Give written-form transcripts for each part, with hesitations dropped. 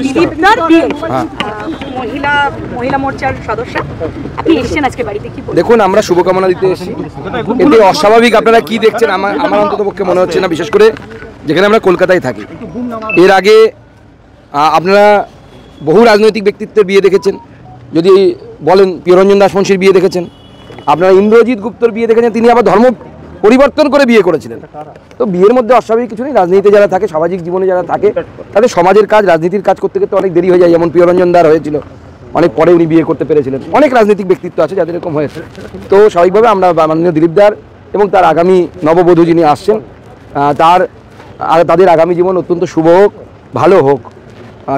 দিলীপদার বিয়ে মহিলা মোর্চার সদস্য আপনি এসেছেন আজকে বাড়িতে, কি বলবেন? দেখুন, আমরা শুভকামনা দিতে এসেছি। এতে অস্বাভাবিক আপনারা কি দেখছেন আমার অন্তত পক্ষে মনে হচ্ছে না, বিশেষ করে যেখানে আমরা কলকাতায় থাকি। এর আগে আপনারা বহু রাজনৈতিক ব্যক্তিত্বের বিয়ে দেখেছেন, যদি বলেন প্রিয়রঞ্জন দাসমুন্সির বিয়ে দেখেছেন, আপনারা ইন্দ্রজিৎ গুপ্তর বিয়ে দেখেছেন, তিনি আবার ধর্ম পরিবর্তন করে বিয়ে করেছিলেন। তো বিয়ের মধ্যে অস্বাভাবিক কিছু নেই। রাজনীতিতে যারা থাকে, সামাজিক জীবনে যারা থাকে, তাদের সমাজের কাজ, রাজনীতির কাজ করতে করতে অনেক দেরি হয়ে যায়। যেমন প্রিয়রঞ্জন দার হয়েছিল, অনেক পরে উনি বিয়ে করতে পেরেছিলেন। অনেক রাজনৈতিক ব্যক্তিত্ব আছে যাদের এরকম হয়েছে। তো স্বাভাবিকভাবে আমরা মাননীয় দিলীপদার এবং তার আগামী নববধূ যিনি আসছেন, তাদের আগামী জীবন অত্যন্ত শুভ হোক, ভালো হোক।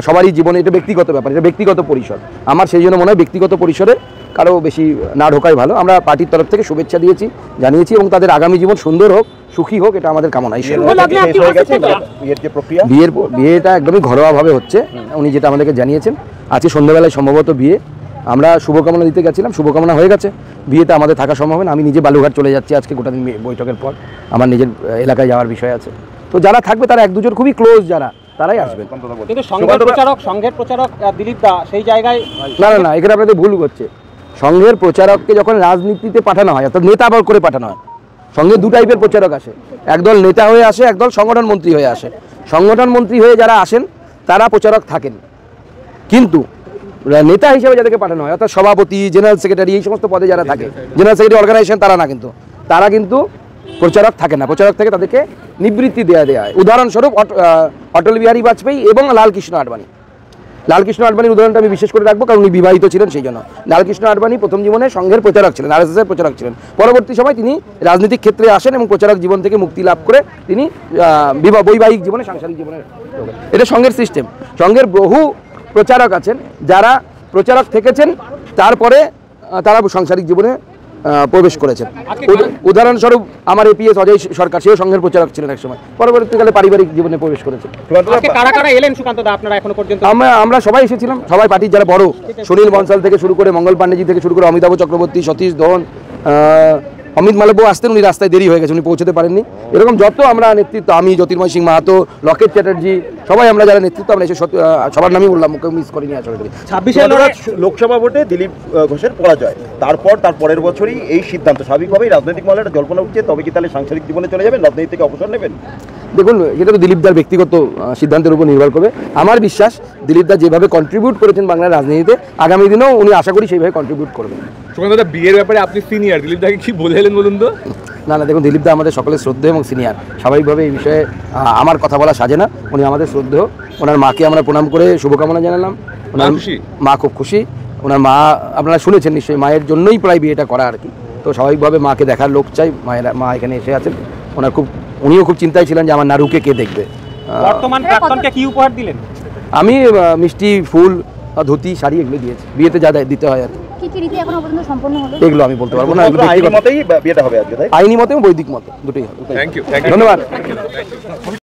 সবারই জীবনে এটা ব্যক্তিগত ব্যাপার, এটা ব্যক্তিগত পরিসর। আমার সেই জন্য মনে হয় ব্যক্তিগত পরিসরে কারো বেশি না ঢোকাই ভালো। আমরা পার্টির তরফ থেকে শুভেচ্ছা জানিয়েছি এবং তাদের আগামী জীবন সুন্দর হোক, সুখী হোক, এটা আমাদের কামনা। বিয়েটা একদমই ঘরোয়াভাবে হচ্ছে, উনি যেটা আমাদেরকে জানিয়েছেন। আজকে সন্ধ্যাবেলায় সম্ভবত বিয়ে। আমরা শুভকামনা দিতে গেছিলাম, শুভকামনা হয়ে গেছে। বিয়েতে আমাদের থাকা সম্ভব না। আমি নিজে বালুঘাট চলে যাচ্ছি আজকে, গোটা দিন বৈঠকের পর আমার নিজের এলাকায় যাওয়ার বিষয় আছে। তো যারা থাকবে তারা এক দুজন খুবই ক্লোজ যারা, তারাই আসবেন। কিন্তু সংঘের প্রচারক দিলীপ দা সেই জায়গায় না, এখানে আপনাদের ভুল হচ্ছে। সংঘের প্রচারককে যখন রাজনীতিতে পাঠানো হয়, অর্থাৎ নেতা করে পাঠানো হয়, সঙ্গে দু টাইপের প্রচারক আসে। একদল নেতা হয়ে আসে, একদল সংগঠন মন্ত্রী হয়ে আসে। সংগঠন মন্ত্রী হয়ে যারা আসেন তারা প্রচারক থাকেন, কিন্তু নেতা হিসেবে যাদেরকে পাঠানো হয়, অর্থাৎ সভাপতি, জেনারেল সেক্রেটারি, এই সমস্ত পদে যারা থাকে, জেনারেল সেক্রেটারি অর্গানাইজেশন, তারা কিন্তু প্রচারক থাকে না। প্রচারক থেকে তাদেরকে নিবৃত্তি দেওয়া হয়। উদাহরণস্বরূপ অটল বিহারী বাজপেয়ী এবং লালকৃষ্ণ আডবাণীর উদাহরণটা আমি বিশেষ করে রাখবো, কারণ উনি বিবাহিত ছিলেন, সেই জন্য। লালকৃষ্ণ আডবাণী প্রথম জীবনে সংঘের প্রচারক ছিলেন, আরএসএসের প্রচারক ছিলেন। পরবর্তী সময় তিনি রাজনৈতিক ক্ষেত্রে আসেন এবং প্রচারক জীবন থেকে মুক্তি লাভ করে তিনি বৈবাহিক জীবনে, সাংসারিক জীবনে, এটা সংঘের সিস্টেম। সংঘের বহু প্রচারক আছেন যারা প্রচারক থেকেছেন, তারপরে তারা সাংসারিক জীবনে প্রবেশ করেছেন। উদাহরণস্বরূপ আমার এপিএস অজয় সরকার, সেও সংঘের প্রচারক ছিলেন এক সময়, পরবর্তীকালে পারিবারিক জীবনে প্রবেশ করেছেন। আমরা সবাই এসেছিলাম, সবাই পার্টির যারা বড়, সুনীল বনসাল থেকে শুরু করে, মঙ্গল পাণ্ডেজি থেকে শুরু করে, অমিতাভ চক্রবর্তী, সতীশ ধন, অমিত মালব্য আসতেন, উনি রাস্তায় দেরি হয়ে গেছে, উনি পৌঁছতে পারেননি। এরকম যত আমরা নেতৃত্ব, আমি, জ্যোতির্ময় সিং মাহাতো, লকেট চ্যাটার্জি, সবাই আমরা যারা নেতৃত্ব, আমরা এসে সবার নামই বললাম, মুখে মিস করিনি। আসলে 26 লোকসভা ভোটে দিলীপ ঘোষের পরাজয়, তার পরের বছরই এই সিদ্ধান্ত, স্বাভাবিকভাবেই রাজনৈতিক মহলে একটা জল্পনা উঠছে, তবে কি তাহলে সাংসারিক জীবনে চলে যাবেন, রাজনীতি থেকে অবসর নেবেন? দেখুন, এটা তো দিলীপদার ব্যক্তিগত সিদ্ধান্তের উপর নির্ভর করবে। আমার বিশ্বাস দিলীপদা যেভাবে কন্ট্রিবিউট করেছেন বাংলার রাজনীতিতে, আগামী দিনেও উনি আশা করি সেইভাবে কন্ট্রিবিউট করবেন। সুকান্তদা, বিয়ের ব্যাপারে আপনি সিনিয়র, দিলীপদাকে কি বললেন বলুন তো? না, দেখুন, দিলীপদা আমাদের সকলের শ্রদ্ধেয় এবং সিনিয়র। স্বাভাবিকভাবে এই বিষয়ে আমার কথা বলা সাজে না। উনি আমাদের শ্রদ্ধেয়। ওনার মাকে আমরা প্রণাম করে শুভকামনা জানালাম। ওনার মা খুব খুশি। ওনার মা আপনারা শুনেছেন নিশ্চয়ই, মায়ের জন্যই প্রায় বিয়েটা করা আর কি। তো স্বাভাবিকভাবে মাকে দেখার লোক চাই, মা এখানে এসে আছেন। উনিও খুব চিন্তায় ছিলেন যে আমার নারুকে কে দেখবে। বর্তমান প্রাক্তনকে কি উপহার দিলেন? আমি মিষ্টি, ফুল, ধুতি, শাড়ি এগুলো দিয়েছি। বিয়েতে যা দিতে হয় আর এগুলো আমি বলতে পারবো না। আইনি মতেই বিয়েটা হবে আজকে, আইনি মতে এবং বৈদিক মতে দুটোই হবে। ধন্যবাদ।